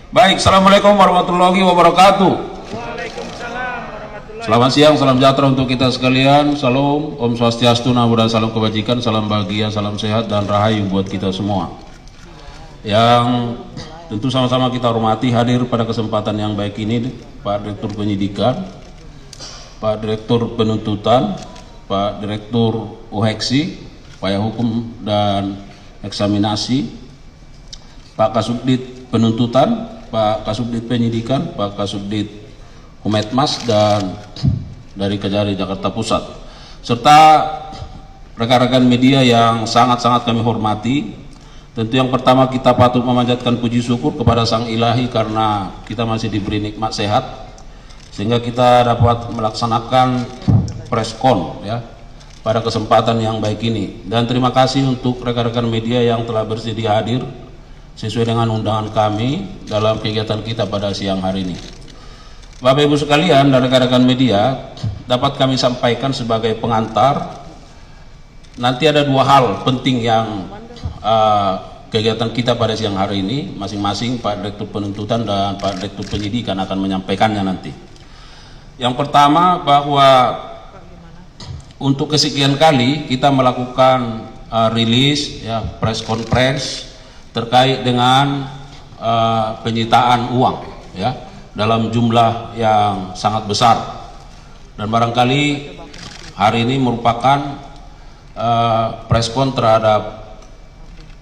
Baik, Assalamualaikum warahmatullahi wabarakatuh. Waalaikumsalam warahmatullahi. Selamat siang, salam sejahtera untuk kita sekalian. Salam, Om Swastiastu, Namo Buddhaya, salam kebajikan, salam bahagia, salam sehat dan rahayu buat kita semua. Yang tentu sama-sama kita hormati hadir pada kesempatan yang baik ini, Pak Direktur Penyidikan, Pak Direktur Penuntutan, Pak Direktur UHEKSI, Upaya Hukum dan Eksaminasi, Pak Kasubdit Penuntutan, Pak Kasubdit Penyidikan, Pak Kasubdit Humetmas, dan dari Kejari Jakarta Pusat, serta rekan-rekan media yang sangat-sangat kami hormati. Tentu yang pertama kita patut memanjatkan puji syukur kepada Sang Ilahi karena kita masih diberi nikmat sehat sehingga kita dapat melaksanakan preskon ya pada kesempatan yang baik ini. Dan terima kasih untuk rekan-rekan media yang telah bersedia hadir sesuai dengan undangan kami dalam kegiatan kita pada siang hari ini. Bapak Ibu sekalian dan rekan-rekan media, dapat kami sampaikan sebagai pengantar, nanti ada dua hal penting yang kegiatan kita pada siang hari ini, masing-masing Pak Direktur Penuntutan dan Pak Direktur Penyidikan akan menyampaikannya nanti. Yang pertama, bahwa untuk kesekian kali kita melakukan rilis ya, press conference terkait dengan penyitaan uang ya dalam jumlah yang sangat besar, dan barangkali hari ini merupakan preskon terhadap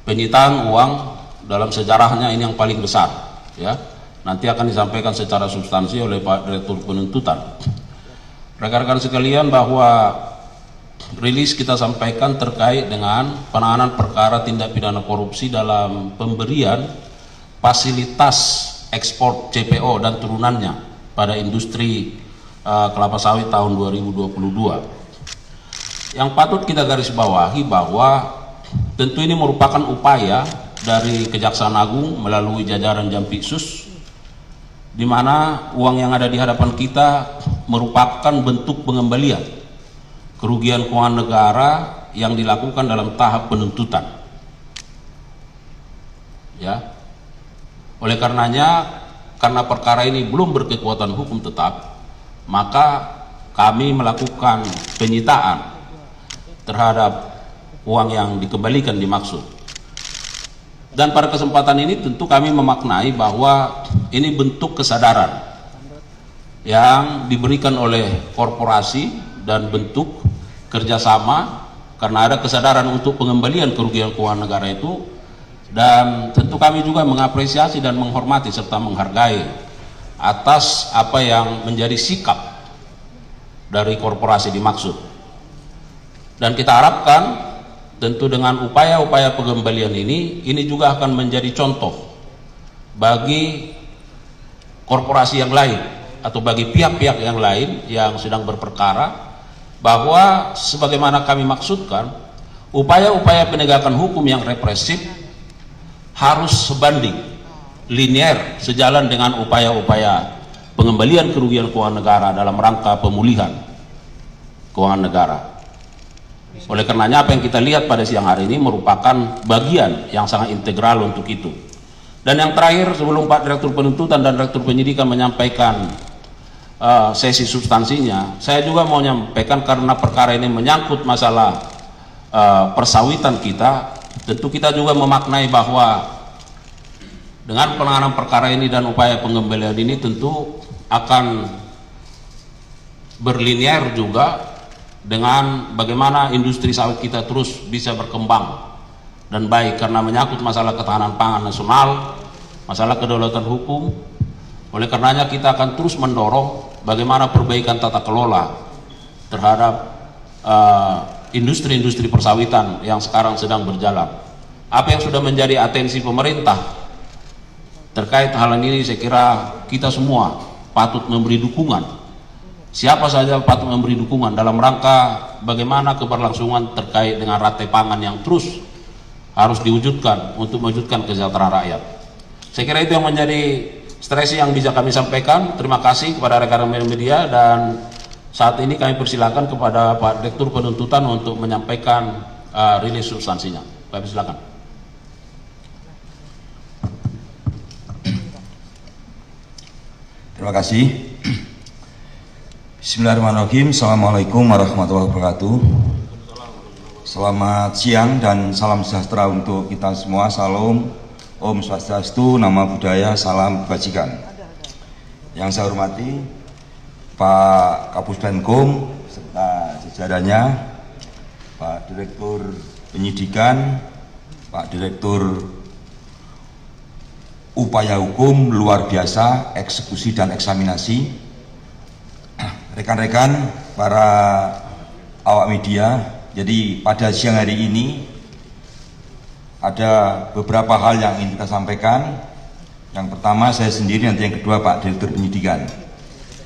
penyitaan uang dalam sejarahnya ini yang paling besar ya. Nanti akan disampaikan secara substansi oleh Pak Direktur Penuntutan. Rekan-rekan sekalian, bahwa rilis kita sampaikan terkait dengan penanganan perkara tindak pidana korupsi dalam pemberian fasilitas ekspor CPO dan turunannya pada industri kelapa sawit tahun 2022. Yang patut kita garis bawahi bahwa tentu ini merupakan upaya dari Kejaksaan Agung melalui jajaran Jampitsus, di mana uang yang ada di hadapan kita merupakan bentuk pengembalian kerugian keuangan negara yang dilakukan dalam tahap penuntutan ya. Oleh karenanya, karena perkara ini belum berkekuatan hukum tetap, maka kami melakukan penyitaan terhadap uang yang dikembalikan dimaksud. Dan pada kesempatan ini tentu kami memaknai bahwa ini bentuk kesadaran yang diberikan oleh korporasi dan bentuk kerjasama, karena ada kesadaran untuk pengembalian kerugian keuangan negara itu. Dan tentu kami juga mengapresiasi dan menghormati serta menghargai atas apa yang menjadi sikap dari korporasi dimaksud. Dan kita harapkan tentu dengan upaya-upaya pengembalian ini juga akan menjadi contoh bagi korporasi yang lain atau bagi pihak-pihak yang lain yang sedang berperkara, bahwa sebagaimana kami maksudkan, upaya-upaya penegakan hukum yang represif harus sebanding, linear, sejalan dengan upaya-upaya pengembalian kerugian keuangan negara dalam rangka pemulihan keuangan negara. Oleh karenanya, apa yang kita lihat pada siang hari ini merupakan bagian yang sangat integral untuk itu. Dan yang terakhir, sebelum Pak Direktur Penuntutan dan Direktur Penyidikan menyampaikan sesi substansinya, saya juga mau menyampaikan, karena perkara ini menyangkut masalah persawitan kita, tentu kita juga memaknai bahwa dengan penanganan perkara ini dan upaya pengembalian ini tentu akan berlinear juga dengan bagaimana industri sawit kita terus bisa berkembang dan baik, karena menyangkut masalah ketahanan pangan nasional, masalah kedaulatan hukum. Oleh karenanya kita akan terus mendorong bagaimana perbaikan tata kelola terhadap industri-industri persawitan yang sekarang sedang berjalan. Apa yang sudah menjadi atensi pemerintah terkait hal ini, saya kira kita semua patut memberi dukungan. Siapa saja patut memberi dukungan dalam rangka bagaimana keberlangsungan terkait dengan rantai pangan yang terus harus diwujudkan untuk mewujudkan kesejahteraan rakyat. Saya kira itu yang menjadi stresi yang bisa kami sampaikan. Terima kasih kepada rekan-rekan media, dan saat ini kami persilakan kepada Pak Direktur Penuntutan untuk menyampaikan rilis substansinya. Kami silakan. Terima kasih. Bismillahirrahmanirrahim. Assalamualaikum warahmatullahi wabarakatuh. Selamat siang dan salam sejahtera untuk kita semua. Salam, Om Swastiastu, Nama Budaya, Salam Kebajikan. Yang saya hormati Pak Kapus Penkum serta jajarannya, Pak Direktur Penyidikan, Pak Direktur Upaya Hukum Luar Biasa, Eksekusi dan Eksaminasi, rekan-rekan para awak media. Jadi pada siang hari ini ada beberapa hal yang ingin kita sampaikan. Yang pertama saya sendiri, nanti yang kedua Pak Direktur Penyidikan.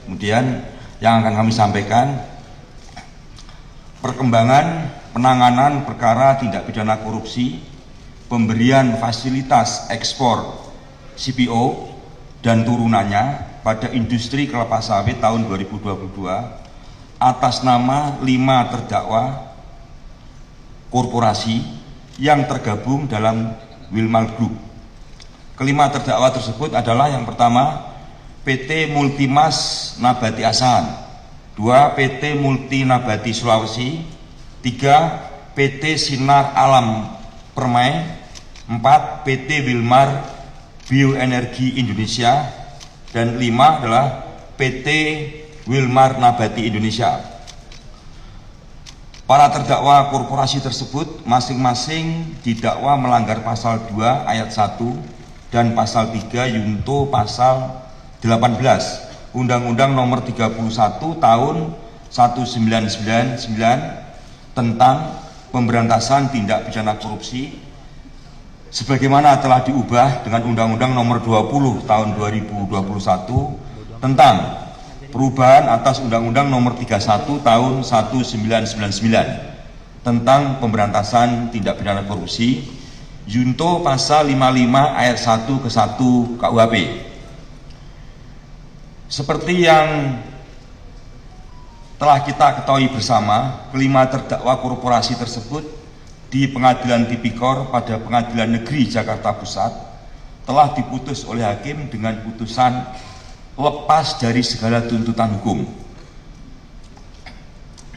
Kemudian yang akan kami sampaikan perkembangan penanganan perkara tindak pidana korupsi, pemberian fasilitas ekspor CPO dan turunannya pada industri kelapa sawit tahun 2022 atas nama 5 terdakwa korporasi yang tergabung dalam Wilmar Group. Kelima terdakwa tersebut adalah yang pertama PT Multimas Nabati Asahan, 2 PT Multi Nabati Sulawesi, 3 PT Sinar Alam Permai, 4 PT Wilmar Bioenergi Indonesia, dan 5 adalah PT Wilmar Nabati Indonesia. Para terdakwa korporasi tersebut masing-masing didakwa melanggar pasal 2 ayat 1 dan pasal 3 yunto pasal 18 Undang-Undang Nomor 31 Tahun 1999 tentang pemberantasan tindak pidana korupsi, sebagaimana telah diubah dengan Undang-Undang Nomor 20 Tahun 2021 tentang perubahan atas Undang-Undang Nomor 31 Tahun 1999 tentang pemberantasan tindak pidana korupsi, Junto pasal 55 ayat 1 ke 1 KUHP. Seperti yang telah kita ketahui bersama, kelima terdakwa korporasi tersebut di Pengadilan Tipikor pada Pengadilan Negeri Jakarta Pusat telah diputus oleh hakim dengan putusan lepas dari segala tuntutan hukum,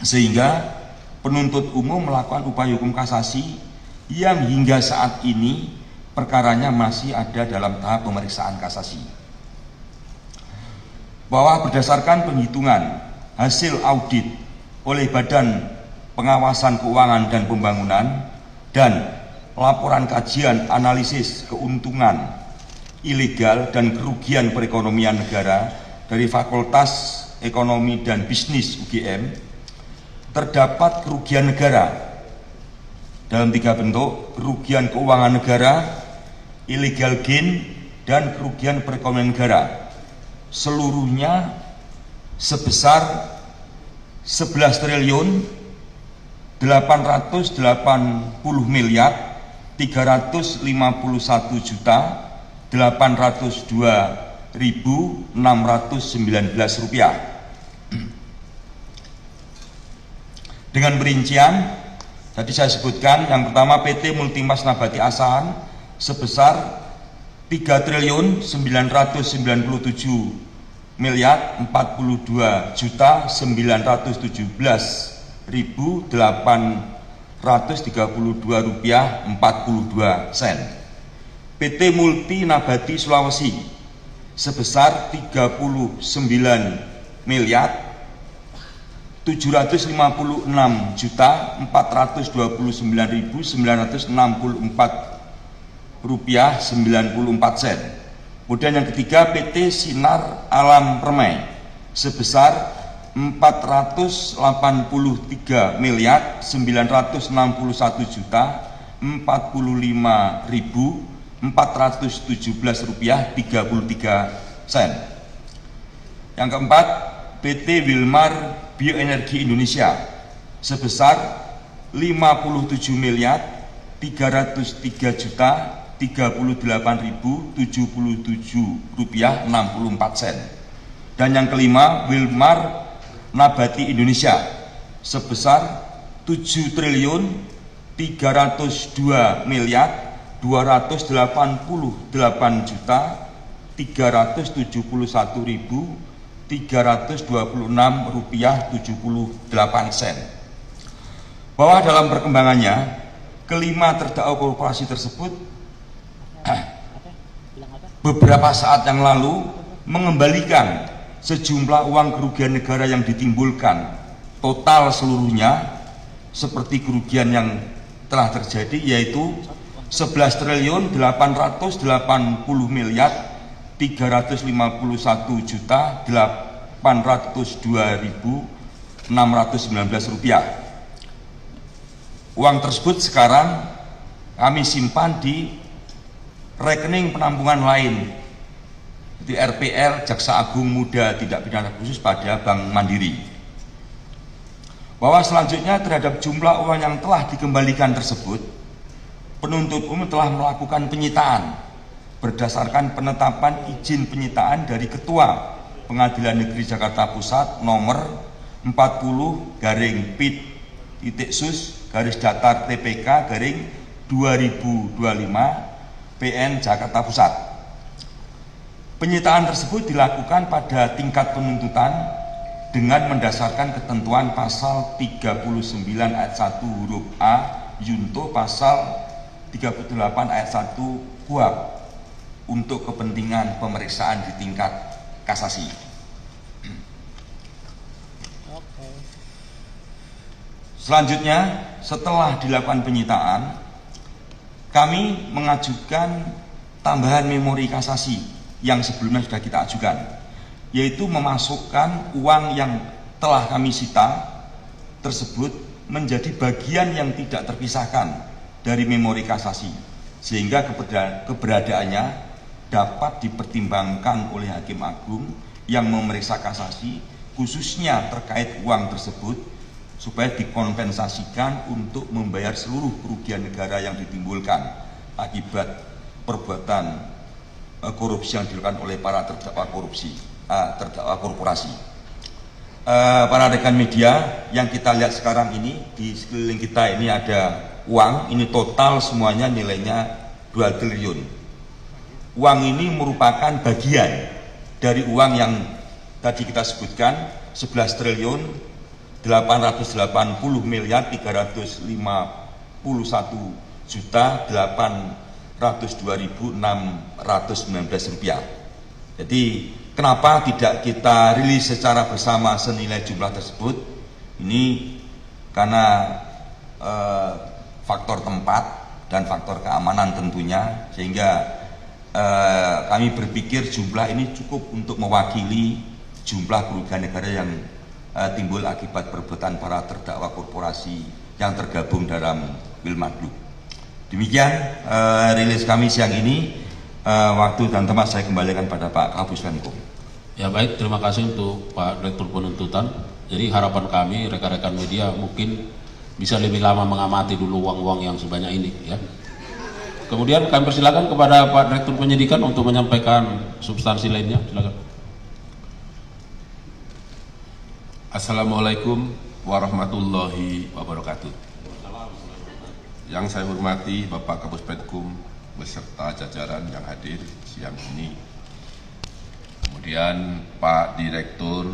sehingga penuntut umum melakukan upaya hukum kasasi yang hingga saat ini perkaranya masih ada dalam tahap pemeriksaan kasasi. Bahwa berdasarkan penghitungan hasil audit oleh Badan Pengawasan Keuangan dan Pembangunan dan laporan kajian analisis keuntungan ilegal dan kerugian perekonomian negara dari Fakultas Ekonomi dan Bisnis UGM, terdapat kerugian negara dalam 3 bentuk: kerugian keuangan negara, illegal gain, dan kerugian perekonomian negara, seluruhnya sebesar 11 triliun 880 miliar 351 juta 802.619 rupiah. Dengan perincian tadi saya sebutkan, yang pertama PT Multimas Nabati Asahan sebesar 3 triliun 997 miliar 42 juta 917.832 rupiah 42 sen. PT Multi Nabati Sulawesi sebesar 39 miliar 756 juta 429.964 rupiah 94 sen. Kemudian yang ketiga PT Sinar Alam Permai sebesar 483 miliar 961 juta 45.417 rupiah 33 sen. Yang keempat PT Wilmar Bioenergi Indonesia sebesar 57 miliar 303 juta 38.077 rupiah 64 sen. Dan yang kelima Wilmar Nabati Indonesia sebesar 7 triliun 302 miliar 288 juta Rp371.326,78. Bahwa dalam perkembangannya, kelima terdakwa korporasi tersebut beberapa saat yang lalu mengembalikan sejumlah uang kerugian negara yang ditimbulkan, total seluruhnya seperti kerugian yang telah terjadi yaitu 11.881.351.802.619 rupiah. Uang tersebut sekarang kami simpan di rekening penampungan lain di RPL Jaksa Agung Muda Tindak Pidana Khusus pada Bank Mandiri. Bahwa selanjutnya terhadap jumlah uang yang telah dikembalikan tersebut, penuntut umum telah melakukan penyitaan berdasarkan penetapan izin penyitaan dari Ketua Pengadilan Negeri Jakarta Pusat nomor 40-pit-sus-datar-TPK-2025 PN Jakarta Pusat. Penyitaan tersebut dilakukan pada tingkat penuntutan dengan mendasarkan ketentuan pasal 39 ayat 1 huruf A Yunto pasal 38 ayat 1 KUHP untuk kepentingan pemeriksaan di tingkat kasasi. Selanjutnya, setelah dilakukan penyitaan, kami mengajukan tambahan memori kasasi yang sebelumnya sudah kita ajukan, yaitu memasukkan uang yang telah kami sita tersebut menjadi bagian yang tidak terpisahkan dari memori kasasi, sehingga keberadaannya dapat dipertimbangkan oleh Hakim Agung yang memeriksa kasasi, khususnya terkait uang tersebut, supaya dikompensasikan untuk membayar seluruh kerugian negara yang ditimbulkan akibat perbuatan korupsi yang dilakukan oleh para terdakwa korporasi. Para rekan media yang kita lihat sekarang ini, di sekeliling kita ini ada uang, ini total semuanya nilainya 2 triliun. Uang ini merupakan bagian dari uang yang tadi kita sebutkan 11 triliun 881.802.619 rupiah. Jadi kenapa tidak kita rilis secara bersama senilai jumlah tersebut? Ini karena faktor tempat dan faktor keamanan tentunya, sehingga kami berpikir jumlah ini cukup untuk mewakili jumlah kerugian negara yang timbul akibat perbuatan para terdakwa korporasi yang tergabung dalam Wilmadlu. Demikian rilis kami siang ini. Waktu dan tempat saya kembalikan pada Pak Kapus Penkum. Ya baik, terima kasih untuk Pak Direktur Penuntutan. Jadi harapan kami rekan-rekan media mungkin bisa lebih lama mengamati dulu uang-uang yang sebanyak ini, ya. Kemudian kami persilakan kepada Pak Direktur Penyidikan untuk menyampaikan substansi lainnya. Silakan. Assalamualaikum warahmatullahi wabarakatuh. Yang saya hormati Bapak Kapus Penkum beserta jajaran yang hadir siang ini. Kemudian Pak Direktur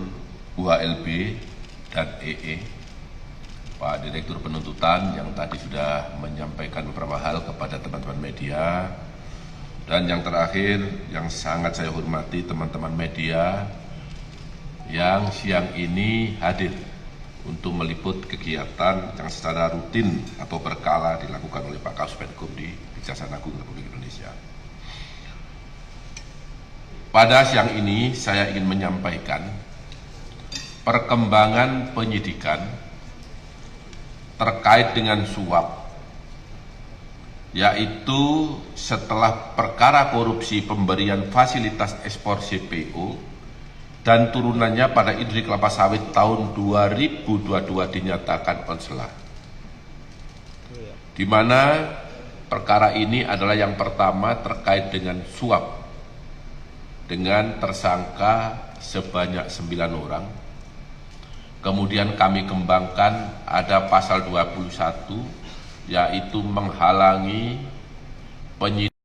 UHLB dan EE, Pak Direktur Penuntutan yang tadi sudah menyampaikan beberapa hal kepada teman-teman media, dan yang terakhir yang sangat saya hormati teman-teman media yang siang ini hadir untuk meliput kegiatan yang secara rutin atau berkala dilakukan oleh Pak Kapus Penkum di Kejaksaan Agung Republik Indonesia. Pada siang ini saya ingin menyampaikan perkembangan penyidikan terkait dengan suap, yaitu setelah perkara korupsi pemberian fasilitas ekspor CPO dan turunannya pada industri kelapa sawit tahun 2022 dinyatakan onslah, di mana perkara ini adalah yang pertama terkait dengan suap dengan tersangka sebanyak 9 orang. Kemudian kami kembangkan ada pasal 21 yaitu menghalangi penyidikan